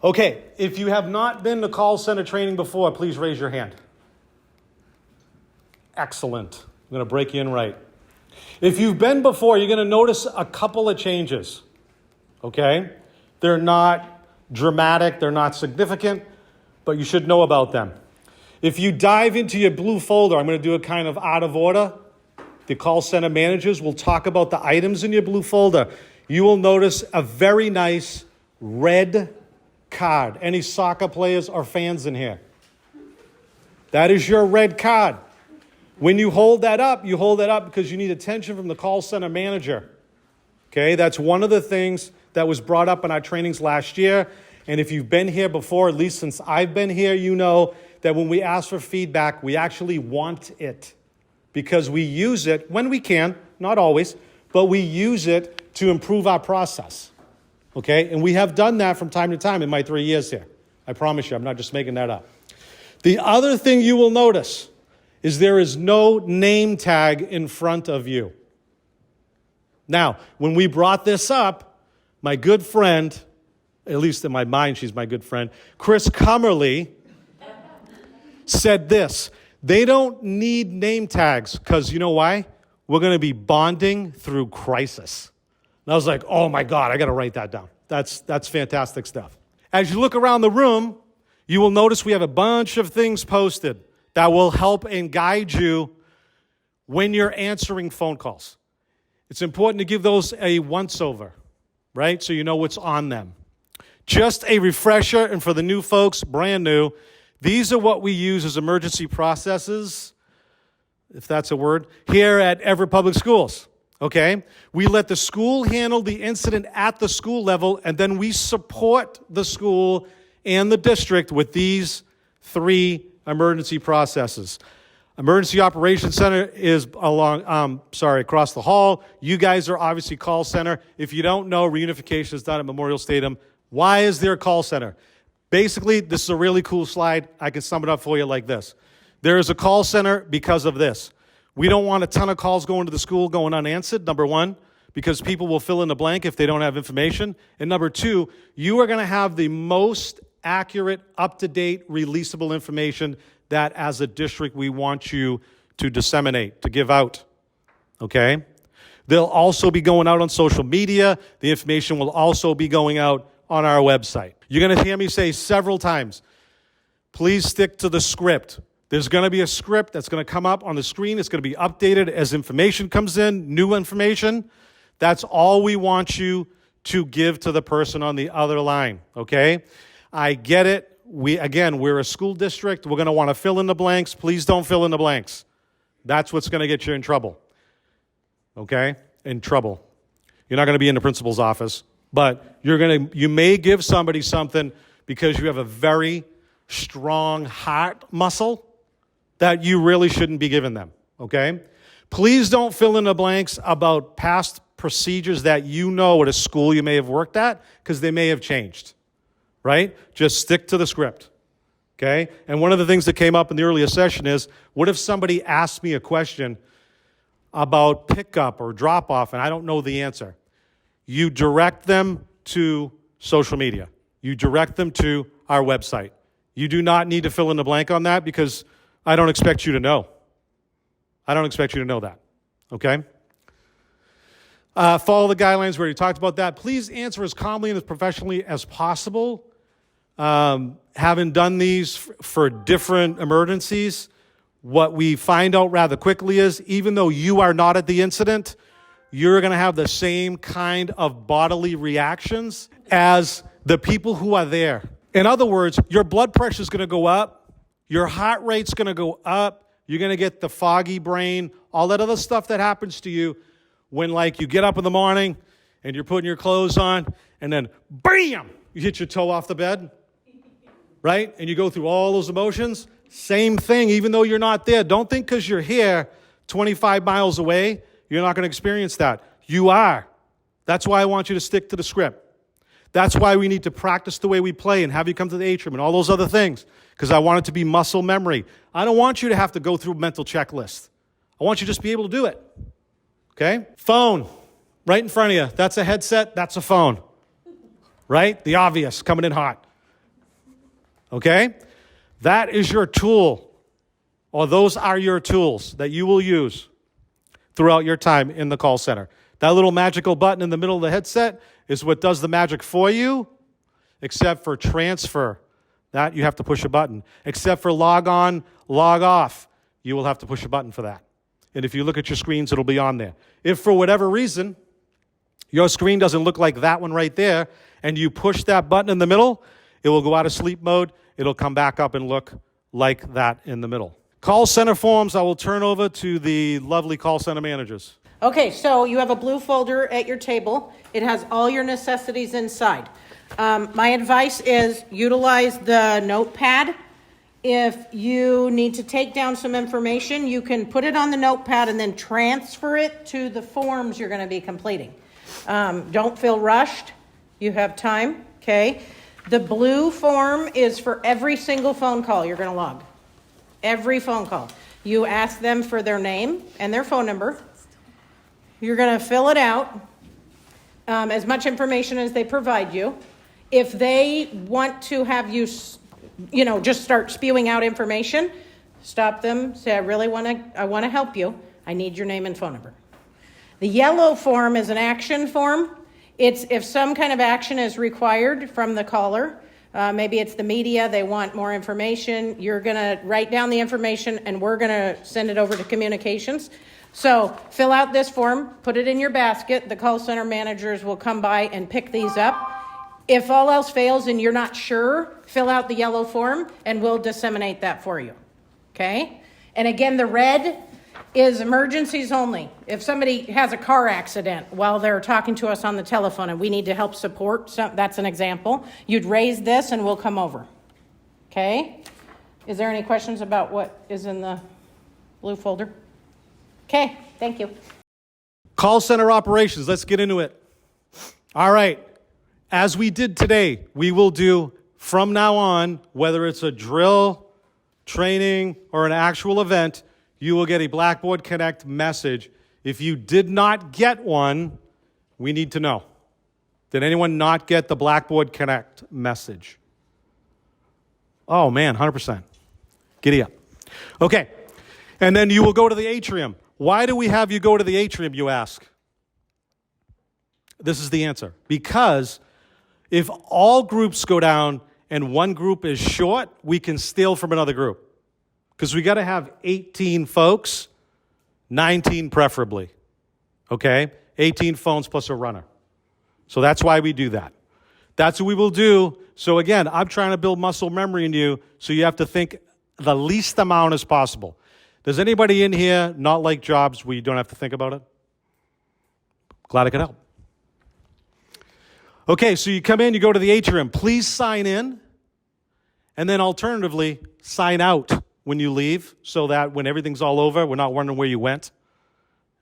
Okay, if you have not been to call center training before, please raise your hand. Excellent. I'm going to break you in right. If you've been before, you're going to notice a couple of changes. Okay? They're not dramatic, they're not significant, but you should know about them. If you dive into your blue folder, I'm going to do it kind of out of order. The call center managers will talk about the items in your blue folder. You will notice a very nice red card. Any soccer players or fans in here? That is your red card. When you hold that up because you need attention from the call center manager. Okay, that's one of the things that was brought up in our trainings last year. And if you've been here before, at least since I've been here, you know that when we ask for feedback, we actually want it. Because we use it when we can, not always, but we use it to improve our process. Okay, and we have done that from time to time in my 3 years here. I promise you, I'm not just making that up. The other thing you will notice is there is no name tag in front of you. Now, when we brought this up, my good friend, at least in my mind, she's my good friend, Chris Cummerly, said this: they don't need name tags because you know why? We're going to be bonding through crisis. And I was like, oh my God, I got to write that down. That's fantastic stuff. As you look around the room, you will notice we have a bunch of things posted that will help and guide you when you're answering phone calls. It's important to give those a once-over, right? So you know what's on them. Just a refresher, and for the new folks, brand new, these are what we use as emergency processes, if that's a word, here at Everett Public Schools, okay? We let the school handle the incident at the school level, and then we support the school and the district with these 3 emergency processes. Emergency Operations Center is across the hall. You guys are obviously call center. If you don't know, reunification is done at Memorial Stadium. Why is there a call center? Basically, this is a really cool slide. I can sum it up for you like this. There is a call center because of this. We don't want a ton of calls going to the school going unanswered, number one, because people will fill in the blank if they don't have information. And number 2, you are going to have the most accurate, up-to-date, releasable information that as a district we want you to disseminate, to give out, okay? They'll also be going out on social media. The information will also be going out on our website. You're going to hear me say several times, please stick to the script. There's going to be a script that's going to come up on the screen. It's going to be updated as information comes in, new information. That's all we want you to give to the person on the other line, okay? I get it. We're a school district. We're going to want to fill in the blanks. Please don't fill in the blanks. That's what's going to get you in trouble, okay? In trouble. You're not going to be in the principal's office, but you may give somebody something because you have a very strong heart muscle that you really shouldn't be giving them, okay? Please don't fill in the blanks about past procedures that you know at a school you may have worked at because they may have changed, right? Just stick to the script, okay? And one of the things that came up in the earlier session is, what if somebody asked me a question about pickup or drop-off and I don't know the answer? You direct them to social media. You direct them to our website. You do not need to fill in the blank on that because I don't expect you to know. I don't expect you to know that, okay? Follow the guidelines. We already talked about that. Please answer as calmly and as professionally as possible. Having done these for different emergencies, what we find out rather quickly is even though you are not at the incident, you're going to have the same kind of bodily reactions as the people who are there. In other words, your blood pressure is going to go up, your heart rate's going to go up, you're going to get the foggy brain, all that other stuff that happens to you when, like, you get up in the morning and you're putting your clothes on and then, bam, you hit your toe off the bed, right? And you go through all those emotions. Same thing, even though you're not there. Don't think because you're here 25 miles away, you're not going to experience that. You are. That's why I want you to stick to the script. That's why we need to practice the way we play and have you come to the atrium and all those other things, because I want it to be muscle memory. I don't want you to have to go through a mental checklist. I want you to just be able to do it, okay? Phone, right in front of you. That's a headset. That's a phone, right? The obvious, coming in hot. Okay? That is your tool, or those are your tools that you will use throughout your time in the call center. That little magical button in the middle of the headset is what does the magic for you, except for transfer. That you have to push a button. Except for log on, log off, you will have to push a button for that. And if you look at your screens, it'll be on there. If for whatever reason, your screen doesn't look like that one right there, and you push that button in the middle, it will go out of sleep mode. It'll come back up and look like that in the middle. Call center forms, I will turn over to the lovely call center managers. Okay, so you have a blue folder at your table. It has all your necessities inside. My advice is utilize the notepad. If you need to take down some information, you can put it on the notepad and then transfer it to the forms you're going to be completing. Don't feel rushed. You have time, okay? The blue form is for every single phone call you're going to log. Every phone call. You ask them for their name and their phone number. You're going to fill it out, as much information as they provide you. If they want to have you, just start spewing out information, stop them, say, I want to help you. I need your name and phone number. The yellow form is an action form. It's if some kind of action is required from the caller. Maybe it's the media, they want more information. You're going to write down the information and we're going to send it over to communications. So fill out this form, put it in your basket. The call center managers will come by and pick these up. If all else fails and you're not sure, fill out the yellow form and we'll disseminate that for you. Okay? And again, the red is emergencies only. If somebody has a car accident while they're talking to us on the telephone and we need to help support, that's an example. You'd raise this and we'll come over. Okay? Is there any questions about what is in the blue folder? Okay, thank you. Call center operations, let's get into it. All right, as we did today, we will do from now on, whether it's a drill, training, or an actual event, you will get a Blackboard Connect message. If you did not get one, we need to know. Did anyone not get the Blackboard Connect message? Oh man, 100%. Giddy up. Okay, and then you will go to the atrium. Why do we have you go to the atrium, you ask? This is the answer. Because if all groups go down and one group is short, we can steal from another group. Because we got to have 18 folks, 19 preferably. Okay? 18 phones plus a runner. So that's why we do that. That's what we will do. So again, I'm trying to build muscle memory in you, so you have to think the least amount as possible. Does anybody in here not like jobs where you don't have to think about it? Glad I could help. Okay, so you come in, you go to the atrium. Please sign in, and then alternatively, sign out when you leave, so that when everything's all over, we're not wondering where you went.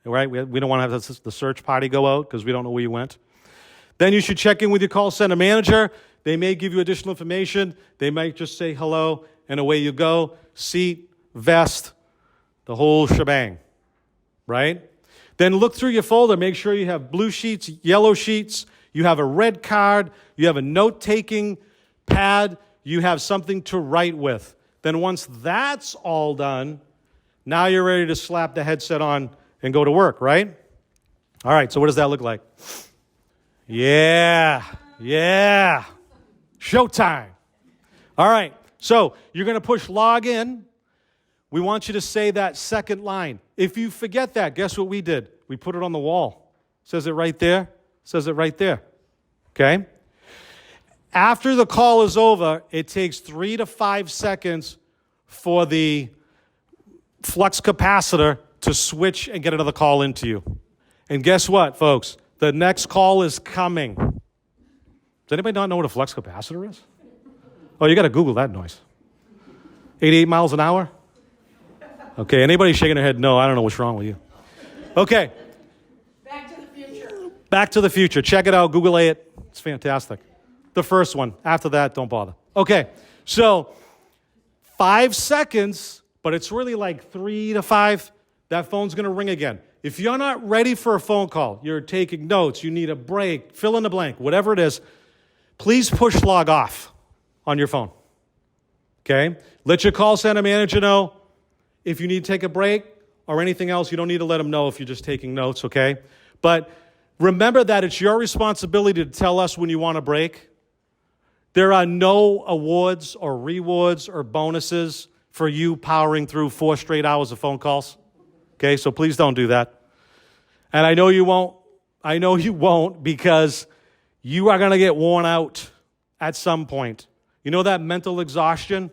Right? We don't want to have the search party go out because we don't know where you went. Then you should check in with your call center manager. They may give you additional information. They might just say hello, and away you go. Seat, vest, the whole shebang, right? Then look through your folder. Make sure you have blue sheets, yellow sheets. You have a red card. You have a note-taking pad. You have something to write with. Then once that's all done, now you're ready to slap the headset on and go to work, right? All right, so what does that look like? Yeah. Showtime. All right, so you're going to push log in. We want you to say that second line. If you forget that, guess what we did? We put it on the wall. Says it right there. Says it right there. Okay? After the call is over, it takes 3 to 5 seconds for the flux capacitor to switch and get another call into you. And guess what, folks? The next call is coming. Does anybody not know what a flux capacitor is? Oh, you got to Google that noise. 88 miles an hour? Okay, anybody shaking their head? No, I don't know what's wrong with you. Okay. Back to the future. Back to the Future. Check it out. Google it. It's fantastic. The first one. After that, don't bother. Okay, so 5 seconds, but it's really like 3 to 5. That phone's going to ring again. If you're not ready for a phone call, you're taking notes, you need a break, fill in the blank, whatever it is, please push log off on your phone. Okay? Let your call center manager know if you need to take a break or anything else. You don't need to let them know if you're just taking notes, okay? But remember that it's your responsibility to tell us when you want a break. There are no awards or rewards or bonuses for you powering through 4 straight hours of phone calls. Okay, so please don't do that. And I know you won't. I know you won't, because you are going to get worn out at some point. You know that mental exhaustion?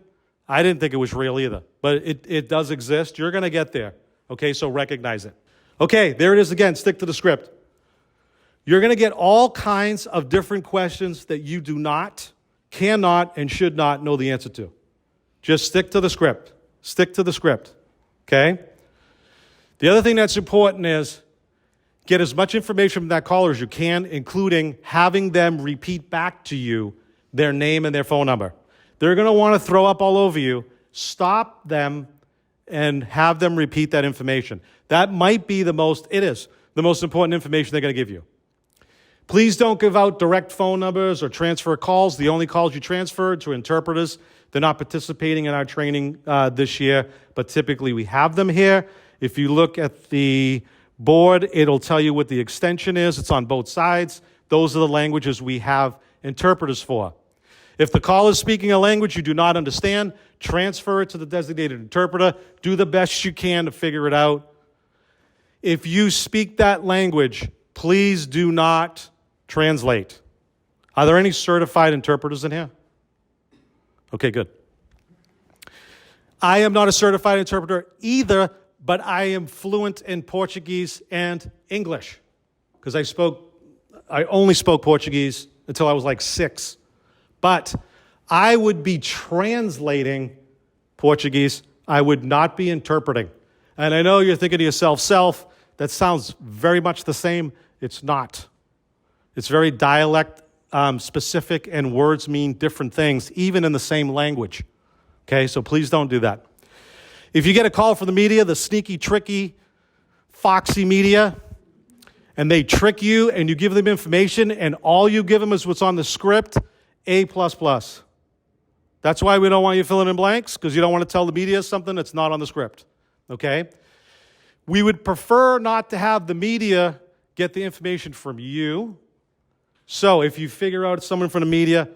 I didn't think it was real either, but it does exist. You're going to get there. Okay, so recognize it. Okay, there it is again. Stick to the script. You're going to get all kinds of different questions that you do not, cannot, and should not know the answer to. Just stick to the script. Stick to the script. Okay? The other thing that's important is get as much information from that caller as you can, including having them repeat back to you their name and their phone number. They're going to want to throw up all over you. Stop them and have them repeat that information. That might be the most important information they're going to give you. Please don't give out direct phone numbers or transfer calls. The only calls you transfer to interpreters. They're not participating in our training this year, but typically we have them here. If you look at the board, it'll tell you what the extension is. It's on both sides. Those are the languages we have interpreters for. If the caller is speaking a language you do not understand, transfer it to the designated interpreter. Do the best you can to figure it out. If you speak that language, please do not translate. Are there any certified interpreters in here? Okay, good. I am not a certified interpreter either, but I am fluent in Portuguese and English because I only spoke Portuguese until I was like 6. But I would be translating Portuguese. I would not be interpreting. And I know you're thinking to yourself, that sounds very much the same. It's not. It's very dialect specific, and words mean different things, even in the same language. Okay, so please don't do that. If you get a call from the media, the sneaky, tricky, foxy media, and they trick you and you give them information and all you give them is what's on the script, A++. That's why we don't want you filling in blanks, because you don't want to tell the media something that's not on the script. Okay? We would prefer not to have the media get the information from you. So if you figure out it's someone from the media,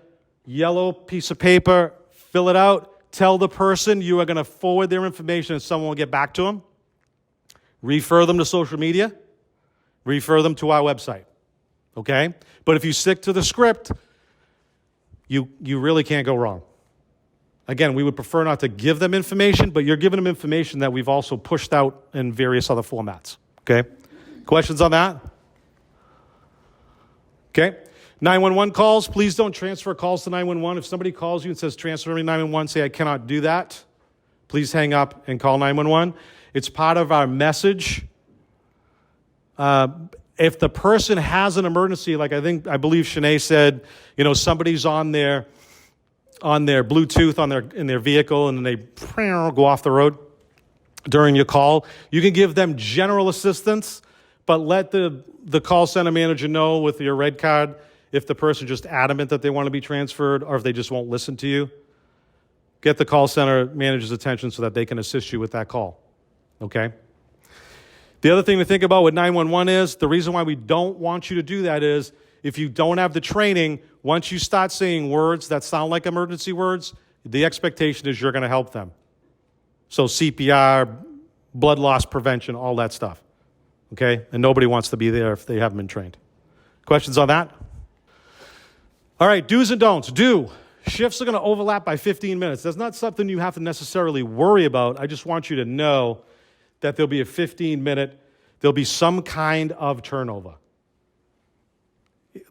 yellow piece of paper, fill it out, tell the person you are going to forward their information and someone will get back to them. Refer them to social media. Refer them to our website. Okay? But if you stick to the script, you really can't go wrong. Again, we would prefer not to give them information, but you're giving them information that we've also pushed out in various other formats. Okay? Questions on that? Okay? 911 calls, please don't transfer calls to 911. If somebody calls you and says, transfer me to 911, say, I cannot do that. Please hang up and call 911. It's part of our message. If the person has an emergency, like I believe Shanae said, somebody's on their Bluetooth in their vehicle and then they go off the road during your call, you can give them general assistance, but let the call center manager know with your red card if the person's just adamant that they want to be transferred or if they just won't listen to you. Get the call center manager's attention so that they can assist you with that call. Okay? The other thing to think about with 911 is the reason why we don't want you to do that is if you don't have the training, once you start saying words that sound like emergency words, the expectation is you're going to help them. So CPR, blood loss prevention, all that stuff. Okay? And nobody wants to be there if they haven't been trained. Questions on that? All right, do's and don'ts. Do. Shifts are going to overlap by 15 minutes. That's not something you have to necessarily worry about. I just want you to know that there'll be a 15-minute, there'll be some kind of turnover.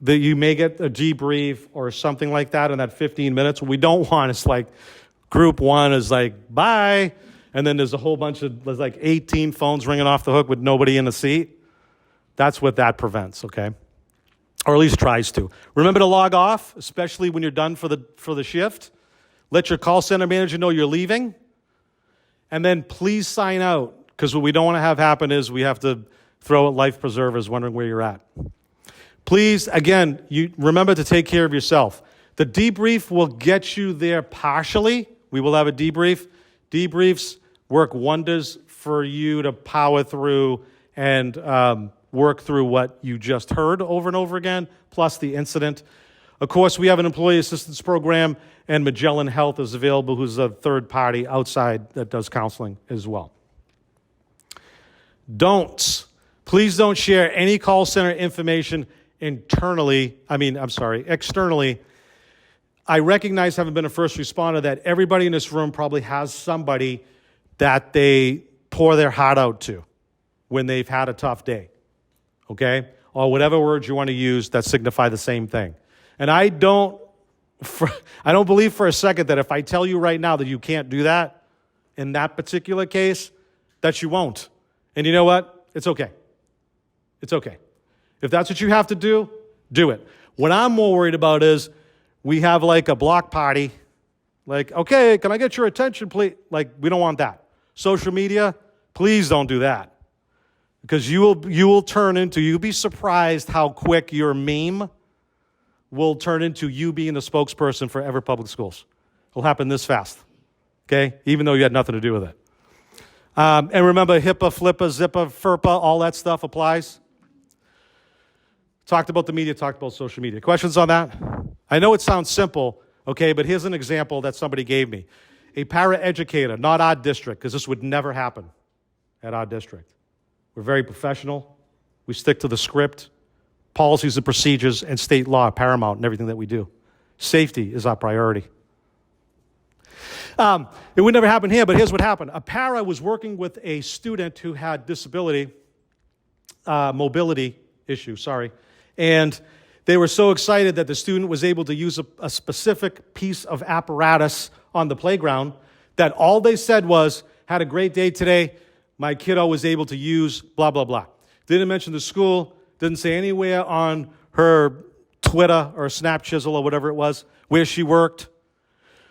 That you may get a debrief or something like that in that 15 minutes. What we don't want is like group one is like, bye, and then there's like 18 phones ringing off the hook with nobody in the seat. That's what that prevents, okay? Or at least tries to. Remember to log off, especially when you're done for the shift. Let your call center manager know you're leaving. And then please sign out, because what we don't want to have happen is we have to throw at life preservers wondering where you're at. Please, again, you remember to take care of yourself. The debrief will get you there partially We will have a debrief. Debriefs work wonders for you to power through and work through what you just heard over and over again, plus the incident. Of course, we have an employee assistance program, and Magellan Health is available, who's a third party outside that does counseling as well. Don'ts. Please don't share any call center information externally. I recognize, having been a first responder, that everybody in this room probably has somebody that they pour their heart out to when they've had a tough day, okay? Or whatever words you want to use that signify the same thing. And I don't believe for a second that if I tell you right now that you can't do that in that particular case, that you won't. And you know what? It's okay. It's okay. If that's what you have to do, do it. What I'm more worried about is we have like a block party. Like, okay, can I get your attention, please? Like, we don't want that. Social media, please don't do that. Because you'll be surprised how quick your meme will turn into you being the spokesperson for Everett Public Schools. It'll happen this fast, okay? Even though you had nothing to do with it. And remember, HIPAA, FLIPA, ZIPA, FERPA, all that stuff applies. Talked about the media, talked about social media. Questions on that? I know it sounds simple, okay, but here's an example that somebody gave me. A paraeducator, not our district, because this would never happen at our district. We're very professional. We stick to the script. Policies and procedures and state law are paramount in everything that we do. Safety is our priority. It would never happen here, but here's what happened. A para was working with a student who had mobility issue, and they were so excited that the student was able to use a specific piece of apparatus on the playground that all they said was, had a great day today, my kiddo was able to use blah, blah, blah. Didn't mention the school, didn't say anywhere on her Twitter or Snap Chisel or whatever it was where she worked.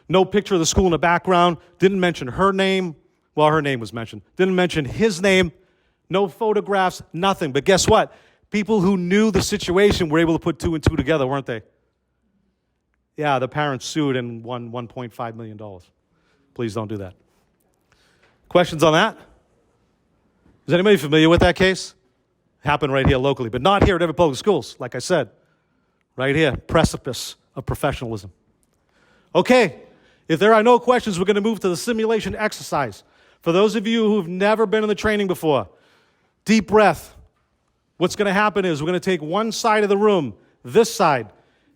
No picture of the school in the background. Didn't mention her name. Well, her name was mentioned. Didn't mention his name. No photographs, nothing. But guess what? People who knew the situation were able to put two and two together, weren't they? Yeah, the parents sued and won $1.5 million. Please don't do that. Questions on that? Is anybody familiar with that case? Happened right here locally, but not here at Everett Public Schools, like I said. Right here, precipice of professionalism. Okay, if there are no questions, we're going to move to the simulation exercise. For those of you who've never been in the training before, deep breath. What's going to happen is we're going to take one side of the room. This side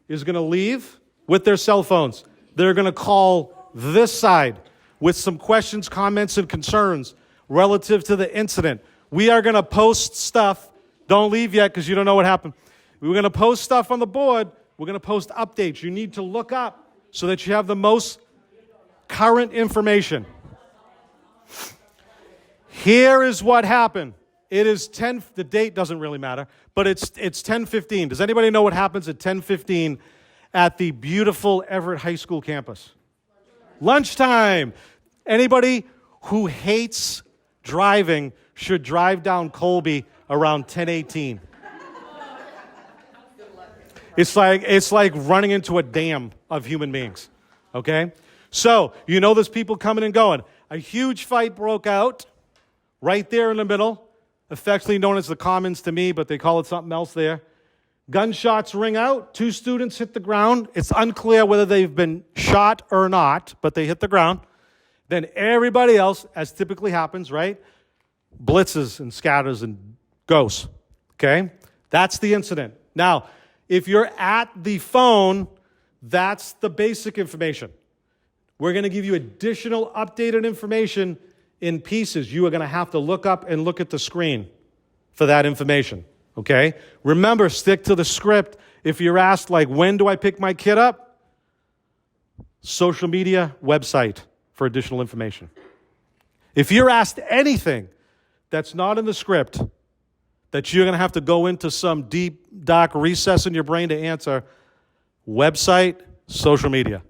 is going to leave with their cell phones. They're going to call this side with some questions, comments, and concerns relative to the incident. We are going to post stuff. Don't leave yet because you don't know what happened. We're going to post stuff on the board. We're going to post updates. You need to look up so that you have the most current information. Here is what happened. It is the date doesn't really matter, but it's 10:15. Does anybody know what happens at 10:15 at the beautiful Everett High School campus? Lunchtime. Anybody who hates driving should drive down Colby around 10:18. It's like running into a dam of human beings, okay? So, you know there's people coming and going. A huge fight broke out right there in the middle, affectionately known as the Commons to me, but they call it something else there. Gunshots ring out. 2 students hit the ground. It's unclear whether they've been shot or not, but they hit the ground. Then everybody else, as typically happens, right, blitzes and scatters and goes, okay? That's the incident. Now, if you're at the phone, that's the basic information. We're going to give you additional updated information in pieces. You are going to have to look up and look at the screen for that information, okay? Remember, stick to the script. If you're asked, like, when do I pick my kid up? Social media, website for additional information. If you're asked anything that's not in the script, that you're going to have to go into some deep, dark recess in your brain to answer, website, social media.